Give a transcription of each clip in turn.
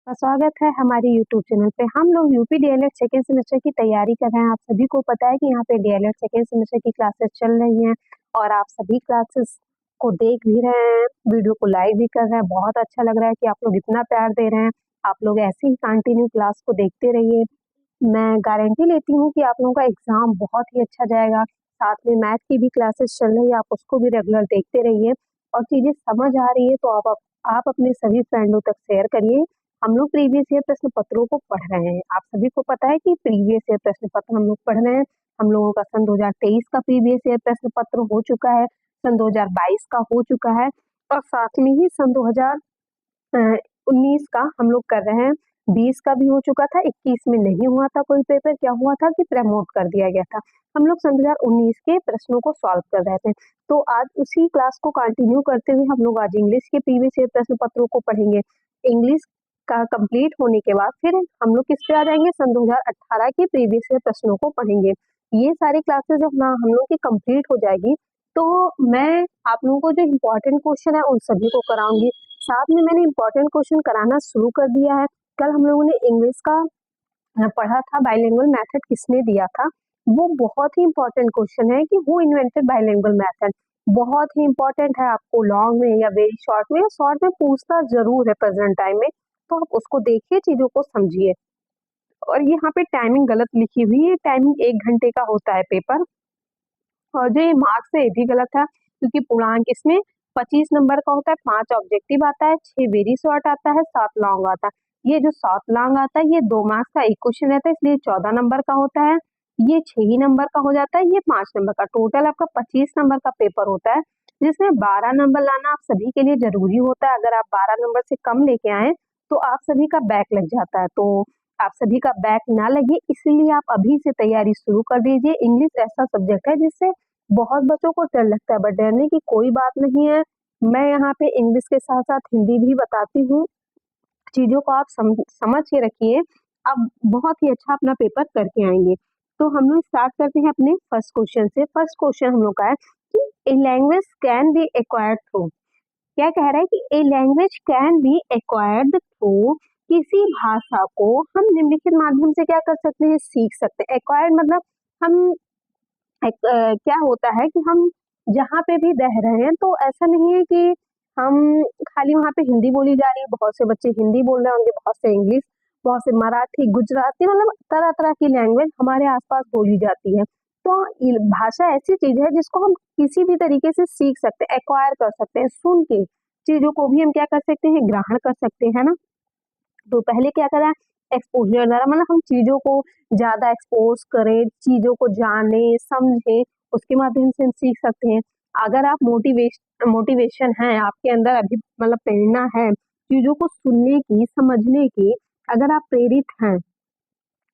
स्वागत है हमारे यूट्यूब चैनल पे। हम लोग यूपी डीएलएड सेकेंड सेमेस्टर की तैयारी कर रहे हैं। आप सभी को पता है कि यहाँ पे डीएलएड सेकेंड सेमेस्टर की क्लासेस चल रही हैं और आप सभी क्लासेस को देख भी रहे हैं, वीडियो को लाइक भी कर रहे हैं। बहुत अच्छा लग रहा है कि आप लोग इतना प्यार दे रहे हैं। आप लोग ऐसे ही कंटिन्यू क्लास को देखते रहिए। मैं गारंटी लेती हूँ कि आप लोगों का एग्जाम बहुत ही अच्छा जाएगा। साथ में मैथ की भी क्लासेस चल रही है, आप उसको भी रेगुलर देखते रहिए और चीजें समझ आ रही है तो आप अपने सभी फ्रेंडों तक शेयर करिए। हम लोग प्रीवियस ईयर प्रश्न पत्रों को पढ़ रहे हैं। आप सभी को पता है कि प्रीवियस ईयर प्रश्न पत्र हम लोग पढ़ रहे हैं। हम लोगों का सन 2023 का प्रीवियस ईयर प्रश्न पत्र हो चुका है, सन 2022 का हो चुका है और साथ में ही सन 2019 का हम लोग कर रहे हैं। 20 का भी हो चुका था, 21 में नहीं हुआ था कोई पेपर। क्या हुआ था कि प्रमोट कर दिया गया था। हम लोग सन 2019 के प्रश्नों को सॉल्व कर रहे थे। तो आज उसी क्लास को कंटिन्यू करते हुए हम लोग आज इंग्लिश के प्रीवियस ईयर प्रश्न पत्रों को पढ़ेंगे। इंग्लिश का कंप्लीट होने के बाद फिर हम लोग किस पे आ जाएंगे, सन 2018 के प्रीवियस ईयर प्रश्नों को पढ़ेंगे। ये सारी क्लासेस जब ना हम लोग की कंप्लीट हो जाएगी तो मैं आप लोगों को जो इम्पोर्टेंट क्वेश्चन है उन सभी को कराऊंगी। साथ में मैंने इम्पोर्टेंट क्वेश्चन कराना शुरू कर दिया है। कल हम लोगों ने इंग्लिश का पढ़ा था, बाइलिंगुअल मेथड किसने दिया था। वो बहुत ही इम्पोर्टेंट क्वेश्चन है कि हु इन्वेंटेड बाइलिंगुअल मेथड। बहुत ही इम्पोर्टेंट है, आपको लॉन्ग में या वेरी शॉर्ट में या शॉर्ट में पूछता जरूर है प्रेजेंट टाइम में। तो आप उसको देखिए, चीजों को समझिए। और यहाँ पे टाइमिंग गलत लिखी हुई है, टाइमिंग 1 घंटे का होता है पेपर। और जो ये मार्क्स है ये भी गलत है क्योंकि पूर्णांक इसमें 25 नंबर का होता है, 5 ऑब्जेक्टिव आता है, 6 वेरी शॉर्ट आता है, 7 लॉन्ग आता है। ये जो 7 लॉन्ग आता है ये 2 मार्क्स का एक क्वेश्चन रहता है, इसलिए 14 नंबर का होता है। ये 6 ही नंबर का हो जाता है, ये 5 नंबर का। टोटल आपका 25 नंबर का पेपर होता है जिसमें 12 नंबर लाना आप सभी के लिए जरूरी होता है। अगर आप 12 नंबर से कम लेके आए तो आप सभी का बैक लग जाता है। तो आप सभी का बैक ना लगे इसलिए आप अभी से तैयारी शुरू कर दीजिए। इंग्लिश ऐसा सब्जेक्ट है जिससे बहुत बच्चों को डर लगता है, बट डरने की कोई बात नहीं है। मैं यहाँ पे इंग्लिश के साथ साथ हिंदी भी बताती हूँ। चीजों को आप समझ के रखिए, आप बहुत ही अच्छा अपना पेपर करके आएंगे। तो हम लोग स्टार्ट करते हैं अपने फर्स्ट क्वेश्चन से। फर्स्ट क्वेश्चन हम लोग का है कि a language can be acquired through. क्या कह रहा है कि a language can be acquired through, किसी भाषा को हम निम्नलिखित माध्यम से क्या कर सकते हैं, सीख सकते हैं। एक्वायर्ड मतलब हम क्या होता है कि हम जहाँ पे भी रह रहे हैं तो ऐसा नहीं है कि हम खाली वहाँ पे हिंदी बोली जा रही है, बहुत से बच्चे हिंदी बोल रहे होंगे, बहुत से इंग्लिश, बहुत से मराठी, गुजराती, मतलब तरह तरह की लैंग्वेज हमारे आसपास बोली जाती है। तो भाषा ऐसी चीज है जिसको हम किसी भी तरीके से सीख सकते हैं, एक्वायर कर सकते हैं। सुन के चीजों को भी हम क्या कर सकते हैं, ग्रहण कर सकते हैं ना। तो पहले क्या करें, एक्सपोजर द्वारा, मतलब हम चीजों को ज्यादा एक्सपोज करें, चीजों को जाने समझें, उसके माध्यम से हम सीख सकते हैं। अगर आप मोटिवेशन है आपके अंदर, अभी मतलब प्रेरणा है चीजों को सुनने की, समझने की, अगर आप प्रेरित हैं,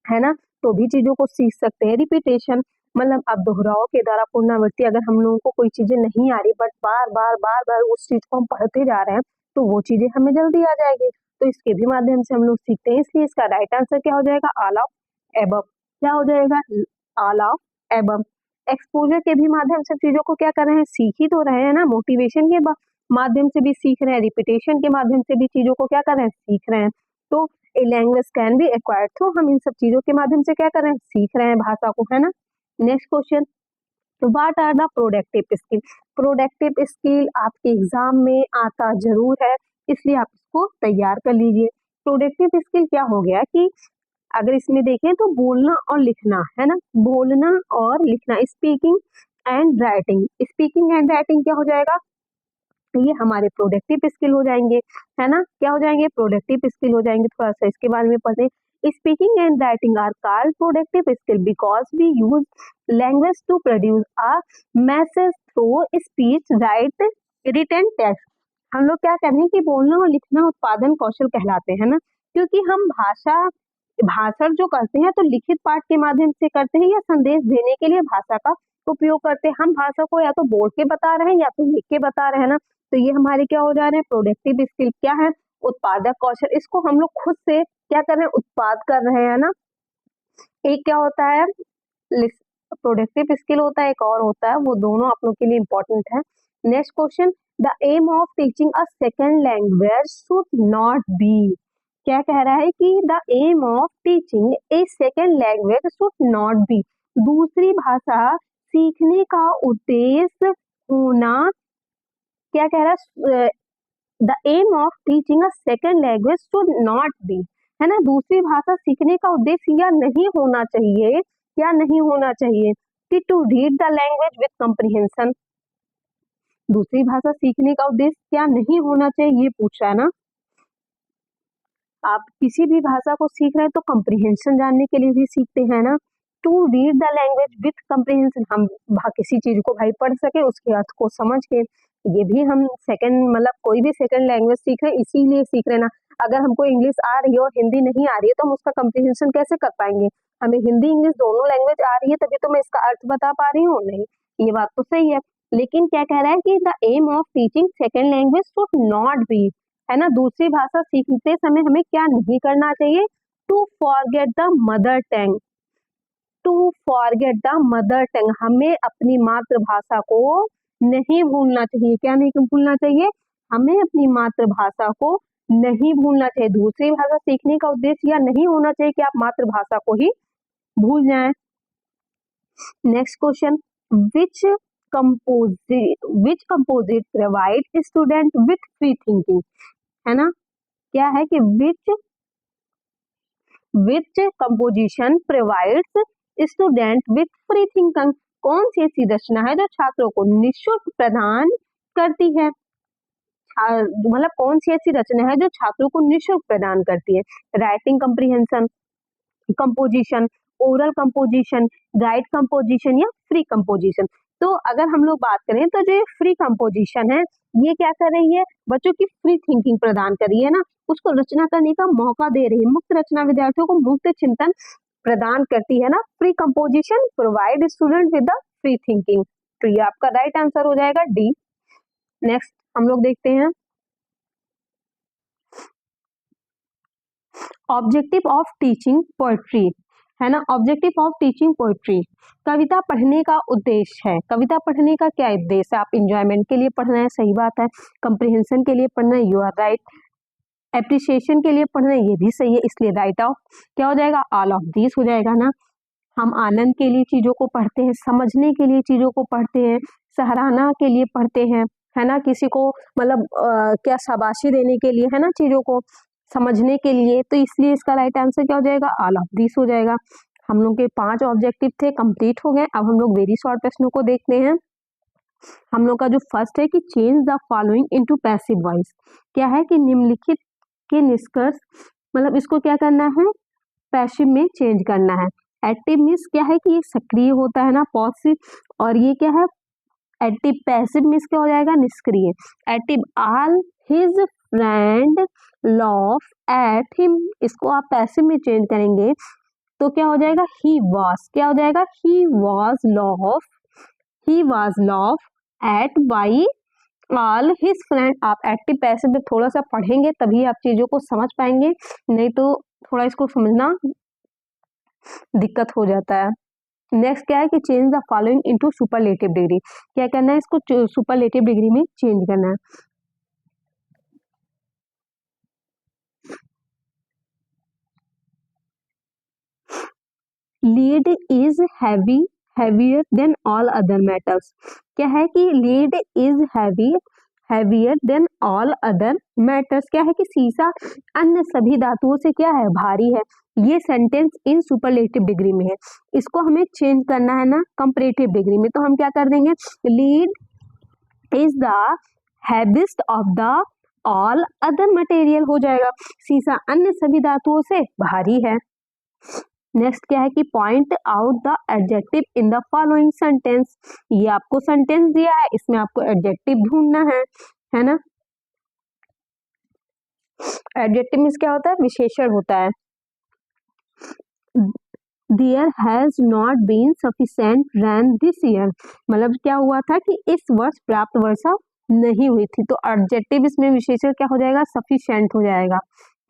है ना, तो भी चीजों को सीख सकते हैं। रिपीटेशन मतलब आप दोहराव के द्वारा, पुनरावृत्ति, अगर हम लोगों को कोई चीजें नहीं आ रही बट बार बार उस चीज को हम पढ़ते जा रहे हैं तो वो चीजें हमें जल्दी आ जाएगी। तो इसके भी माध्यम से हम लोग सीखते हैं, इसलिए इसका राइट आंसर क्या हो जाएगा, ऑल ऑफ एबव। क्या हो जाएगा, ऑल ऑफ एबव। एक्सपोजर के भी माध्यम से चीजों को क्या कर रहे हैं, सीख ही तो रहे हैं ना। मोटिवेशन के माध्यम से भी सीख रहे हैं, रिपीटेशन के माध्यम से भी चीजों को क्या कर रहे हैं, सीख रहे हैं। तो a language can be acquired through, हम इन सब चीजों के माध्यम से क्या कर रहे हैं, सीख रहे हैं भाषा को, है ना। Next question, what are the productive skill. Productive skill आपके एग्जाम में आता जरूर है, इसलिए आप इसको तैयार कर लीजिए। प्रोडक्टिव स्किल क्या हो गया कि अगर इसमें देखें तो बोलना और लिखना, है ना, बोलना और लिखना, speaking and writing. Speaking and writing क्या हो जाएगा, ये हमारे प्रोडक्टिव स्किल हो जाएंगे, है ना। क्या हो जाएंगे, प्रोडक्टिव स्किल हो जाएंगे। थोड़ा सा इसके बारे में पढ़ें। Speaking and writing are called productive skill because we use language to produce a message through speech, right, written text. हम लोग क्या करें कि बोलना और लिखना उत्पादन कौशल कहलाते हैं ना, क्योंकि हम भाषण जो करते हैं तो लिखित पाठ के माध्यम से करते हैं या संदेश देने के लिए भाषा का उपयोग करते हैं। हम भाषा को या तो बोल के बता रहे हैं या तो लिख के बता रहे हैं ना। तो ये हमारे क्या हो जा रहे हैं, प्रोडक्टिव स्किल क्या है, उत्पादक कौशल। इसको हम लोग खुद से क्या कर रहे हैं, उत्पाद कर रहे हैं ना। एक क्या होता है, प्रोडक्टिव स्किल होता है, एक और होता है, वो दोनों आप लोग के लिए इंपॉर्टेंट है। Next question, the aim of teaching a second language should not be. क्या कह रहा है कि the aim of teaching a second language should not be, दूसरी भाषा सीखने का उद्देश्य होना, क्या कह रहा है, the aim of teaching a second language should not be, है ना, दूसरी भाषा सीखने का उद्देश्य या नहीं होना चाहिए, क्या नहीं होना चाहिए कि to read the language with comprehension, दूसरी भाषा सीखने का उद्देश्य क्या नहीं होना चाहिए ये पूछ रहा है ना। आप किसी भी भाषा को सीख रहे हैं तो कॉम्प्रिहेंशन जानने के लिए भी सीखते हैं ना। To read the language with comprehension, हम किसी चीज को भाई पढ़ सके, उसके अर्थ को समझ के, ये भी हम सेकंड मतलब कोई भी सेकंड लैंग्वेज सीख रहे हैं इसीलिए सीख रहे हैं ना। अगर हमको इंग्लिश आ रही है और हिंदी नहीं आ रही है तो हम उसका कॉम्प्रिहेंशन कैसे कर पाएंगे, हमें हिंदी इंग्लिश दोनों लैंग्वेज आ रही है तभी तो मैं इसका अर्थ बता पा रही हूँ, नहीं ये बात तो सही है। लेकिन क्या कह रहा है कि the aim of teaching second language should not be, है ना, दूसरी भाषा सीखते समय हमें क्या नहीं करना चाहिए, to forget the mother tongue, to forget the mother tongue, हमें अपनी मातृभाषा को नहीं भूलना चाहिए, क्या नहीं भूलना चाहिए, हमें अपनी मातृभाषा को नहीं भूलना चाहिए, दूसरी भाषा सीखने का उद्देश्य यह नहीं होना चाहिए कि आप मातृभाषा को ही भूल जाएं। Next question, which composite provide student with free thinking, है ना, क्या है कि which composition provides student with free thinking, कौन सी ऐसी रचना है जो छात्रों को निःशुल्क प्रदान करती है, मतलब कौन सी ऐसी रचना है जो छात्रों को निःशुल्क प्रदान करती है, writing comprehension, composition, oral composition, guide composition या फ्री कंपोजिशन। तो अगर हम लोग बात करें तो जो फ्री कंपोजिशन है ये क्या कर रही है, बच्चों की फ्री थिंकिंग प्रदान कर रही है ना, उसको रचना करने का मौका दे रही है, मुक्त रचना विद्यार्थियों को मुक्त चिंतन प्रदान करती है ना। Free composition provide student with the free thinking, तो ये आपका राइट आंसर हो जाएगा डी। नेक्स्ट हम लोग देखते हैं ऑब्जेक्टिव ऑफ टीचिंग पोएट्री, है ना, ऑब्जेक्टिव ऑफ टीचिंग पोएट्री, कविता पढ़ने का उद्देश्य है, कविता पढ़ने का क्या उद्देश्य है, आप इंजॉयमेंट के लिए पढ़ रहे हैं, सही बात है, कंप्रिहेंशन के लिए पढ़ना है, यू आर राइट, एप्रिसिएशन के लिए पढ़ना है, ये भी सही है, इसलिए राइट ऑफ क्या हो जाएगा, ऑल ऑफ दिस हो जाएगा ना। हम आनंद के लिए चीजों को पढ़ते हैं, समझने के लिए चीजों को पढ़ते हैं, सराहना के लिए पढ़ते हैं, है ना, किसी को मतलब क्या शाबाशी देने के लिए, है ना, चीजों को समझने के लिए, तो इसलिए इसका राइट आंसर क्या हो जाएगा, ऑल ऑफ दिस हो जाएगा। हम लोग के 5 ऑब्जेक्टिव थे, कंप्लीट हो गए। अब हम लोग वेरी शॉर्ट प्रश्नों को देखते हैं। हम लोग का जो फर्स्ट है कि change the following into passive voice, क्या है कि निम्नलिखित के निष्कर्ष, मतलब इसको क्या करना है, पैसिव में चेंज करना है। एक्टिव मीन्स क्या है कि ये सक्रिय होता है ना, पॉजिटिव, और ये क्या है एक्टिव, पैसिव मीन्स क्या हो जाएगा, निष्क्रिय। Active, all his friend loaf at him, इसको आप पैसिव में चेंज करेंगे तो क्या हो जाएगा, ही वॉज, क्या हो जाएगा, he was laugh at by all his friend. आप एक्टिव पैसिव में थोड़ा सा पढ़ेंगे तभी आप चीजों को समझ पाएंगे, नहीं तो थोड़ा इसको समझना दिक्कत हो जाता है। नेक्स्ट क्या है कि change the following into superlative degree, क्या करना है, इसको सुपरलेटिव डिग्री में चेंज करना है। Lead is heavy, heavier than all other metals, क्या है कि lead is heavy, heavier than all other metals, क्या है कि सीसा अन्य सभी धातुओं से क्या है, भारी है। ये सेंटेंस इन सुपरलेटिव डिग्री में है, इसको हमें चेंज करना है ना कंपैरेटिव डिग्री में, तो हम क्या कर देंगे, lead is the heaviest of the all other material हो जाएगा, सीसा अन्य सभी धातुओं से भारी है। नेक्स्ट क्या है कि point out the adjective in the following sentence, ये आपको सेंटेंस दिया है, इसमें आपको एडजेक्टिव ढूंढना है ना। एडजेक्टिव मीन्स क्या होता है, विशेषण होता है। There has not been sufficient rain this year, मतलब क्या हुआ था कि इस वर्ष पर्याप्त वर्षा नहीं हुई थी, तो एडजेक्टिव इसमें विशेषण क्या हो जाएगा, सफिशिएंट हो जाएगा,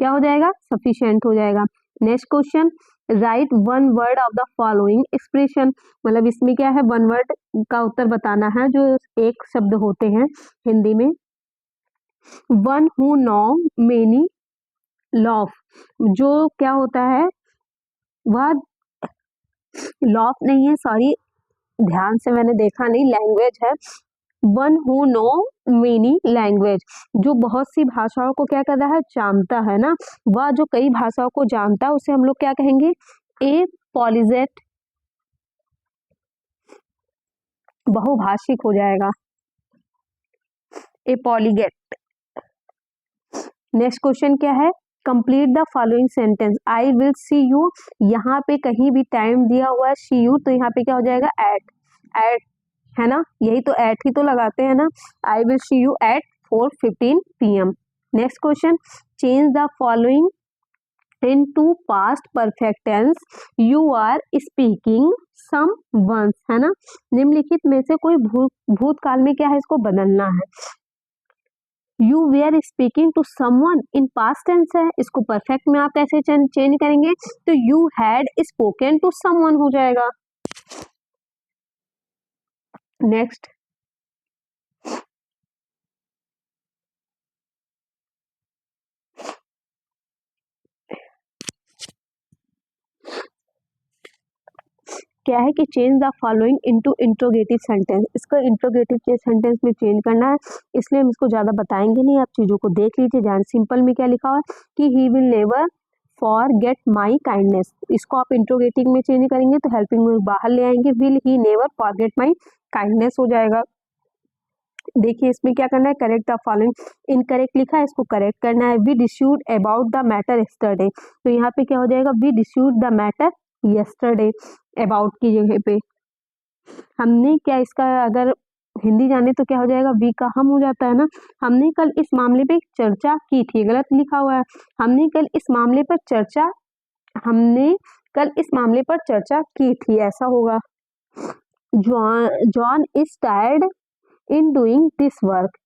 क्या हो जाएगा, सफिशिएंट हो जाएगा। Next question, right one word of the following expression, मतलब इसमें क्या है, वन वर्ड का उत्तर बताना है जो एक शब्द होते हैं हिंदी में। One who know many loaf, जो क्या होता है वह लॉफ नहीं है, सॉरी ध्यान से मैंने देखा नहीं, लैंग्वेज है। One who know many language, जो बहुत सी भाषाओं को क्या कर रहा है, जानता है ना, वह जो कई भाषाओं को जानता है उसे हम लोग क्या कहेंगे, ए पॉलीजेट, बहुभाषिक हो जाएगा, ए पॉलीगेट। नेक्स्ट क्वेश्चन क्या है, complete the following sentence, I will see you, यहाँ पे कहीं भी टाइम दिया हुआ है सी यू, तो यहाँ पे क्या हो जाएगा, एट है ना, यही तो एट ही तो लगाते हैं ना, I will see you at 4:15 PM। Next question, change the following into past perfect tense, you are speaking someone, है ना, निम्नलिखित में से कोई भूतकाल में क्या है, इसको बदलना है। You were speaking to someone in past tense है, इसको परफेक्ट में आप कैसे चेंज करेंगे, तो you had spoken to someone हो जाएगा। नेक्स्ट, क्या है कि change the following into interrogative sentence, इसको इंट्रोगेटिव सेंटेंस में चेंज करना है, इसलिए हम इसको ज़्यादा बताएंगे नहीं, आप चीज़ों को देख लीजिए ध्यान। सिंपल में क्या लिखा हुआ है कि he will never forget my kindness, इसको आप इंट्रोगेटिव में चेंज करेंगे तो हेल्पिंग में बाहर ले आएंगे, will he never forget my kindness हो जाएगा। देखिए इसमें क्या करना है, करेक्ट द फॉलोइंग, इनकरेक्ट लिखा है, इसको करेक्ट करना है। We dispute about the matter yesterday, तो यहाँ पे क्या हो जाएगा, we dispute the matter yesterday, about की जगह पे हमने क्या, इसका अगर हिंदी जाने तो क्या हो जाएगा, वी का हम हो जाता है ना, हमने कल इस मामले पे चर्चा की थी, गलत लिखा हुआ है, हमने कल इस मामले पर चर्चा, हमने कल इस मामले पर चर्चा की थी, ऐसा होगा। John is tired in doing this work,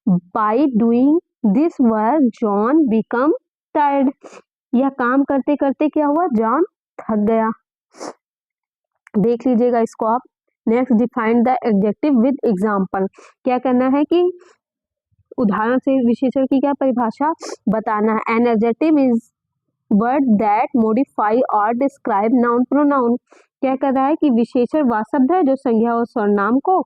by doing this work John become tired, यह काम करते करते क्या हुआ, जॉन थक गया, देख लीजिएगा इसको आप। Next, define the adjective with example, क्या करना है कि उदाहरण से विशेषण की क्या परिभाषा बताना है। An adjective is word that modify और डिस्क्राइब नाउन प्रोनाउन, क्या कर रहा है कि विशेषण वह शब्द है जो संज्ञा और सर्वनाम को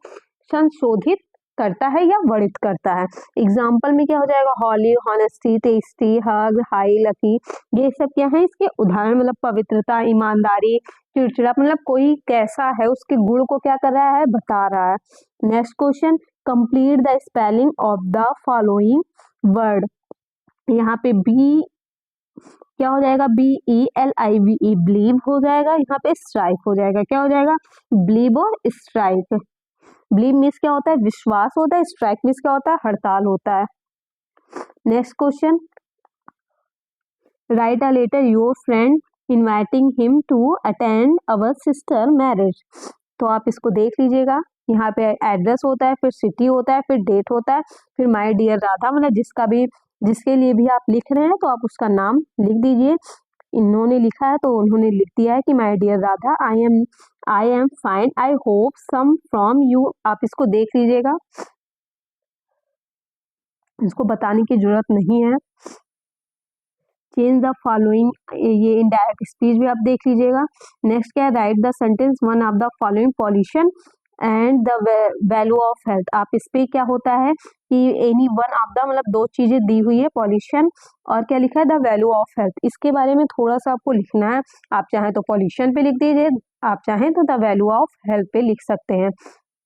संशोधित करता है या वर्णित करता है। एग्जाम्पल में क्या हो जाएगा, हॉली, हॉनेस्टी, टेस्टी, हग, हाई, लकी, ये सब क्या है इसके उदाहरण, मतलब पवित्रता, ईमानदारी, चिड़चिड़ा, मतलब कोई कैसा है उसके गुण को क्या कर रहा है, बता रहा है। Next question, complete the spelling of the following word, यहाँ पे बी क्या हो जाएगा, BELIVE, ब्लीव हो जाएगा, यहाँ पे स्ट्राइक हो जाएगा, क्या हो जाएगा, ब्लीव और स्ट्राइक। ब्लीव मीन्स क्या होता है, विश्वास होता है, स्ट्राइक मीन्स क्या होता है, हड़ताल होता है। Next question, write a letter your friend inviting him to attend our sister marriage, तो आप इसको देख लीजिएगा, यहाँ पे एड्रेस होता है, फिर सिटी होता है, फिर डेट होता है, फिर माय डियर राधा, मतलब जिसके लिए भी आप लिख रहे हैं तो आप उसका नाम लिख दीजिए। इन्होंने लिखा है तो उन्होंने लिख दिया है कि my dear Radha, I am fine, I hope some from you, आप इसको देख लीजिएगा, इसको बताने की जरूरत नहीं है। चेंज द फॉलोइंग, ये इनडायरेक्ट स्पीच भी आप देख लीजिएगा। नेक्स्ट क्या है, right the sentence one of the following pollution and the value of health, आप इस पे क्या होता है कि एनी वन ऑफ द, मतलब दो चीजें दी हुई है, पॉल्यूशन और क्या लिखा है, द वैल्यू ऑफ हेल्थ, इसके बारे में थोड़ा सा आपको लिखना है, आप चाहें तो पॉल्यूशन पे लिख दीजिए, आप चाहें तो द वैल्यू ऑफ हेल्थ पे लिख सकते हैं।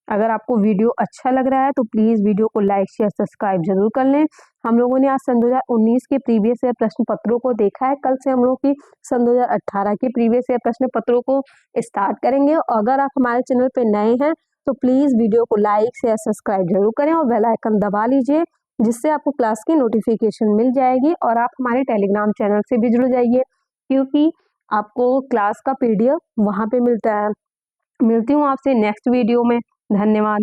अगर आपको वीडियो अच्छा लग रहा है तो प्लीज़ वीडियो को लाइक शेयर सब्सक्राइब जरूर कर लें। हम लोगों ने आज सन 2019 के प्रीवियस ईयर प्रश्न पत्रों को देखा है, कल से हम लोग की सन 2018 के प्रीवियस ईयर प्रश्न पत्रों को स्टार्ट करेंगे। और अगर आप हमारे चैनल पर नए हैं तो प्लीज़ वीडियो को लाइक शेयर सब्सक्राइब जरूर करें और बेल आइकन दबा लीजिए, जिससे आपको क्लास की नोटिफिकेशन मिल जाएगी। और आप हमारे टेलीग्राम चैनल से भी जुड़ जाइए, क्योंकि आपको क्लास का PDF वहाँ पे मिलता है। मिलती हूँ आपसे नेक्स्ट वीडियो में, धन्यवाद।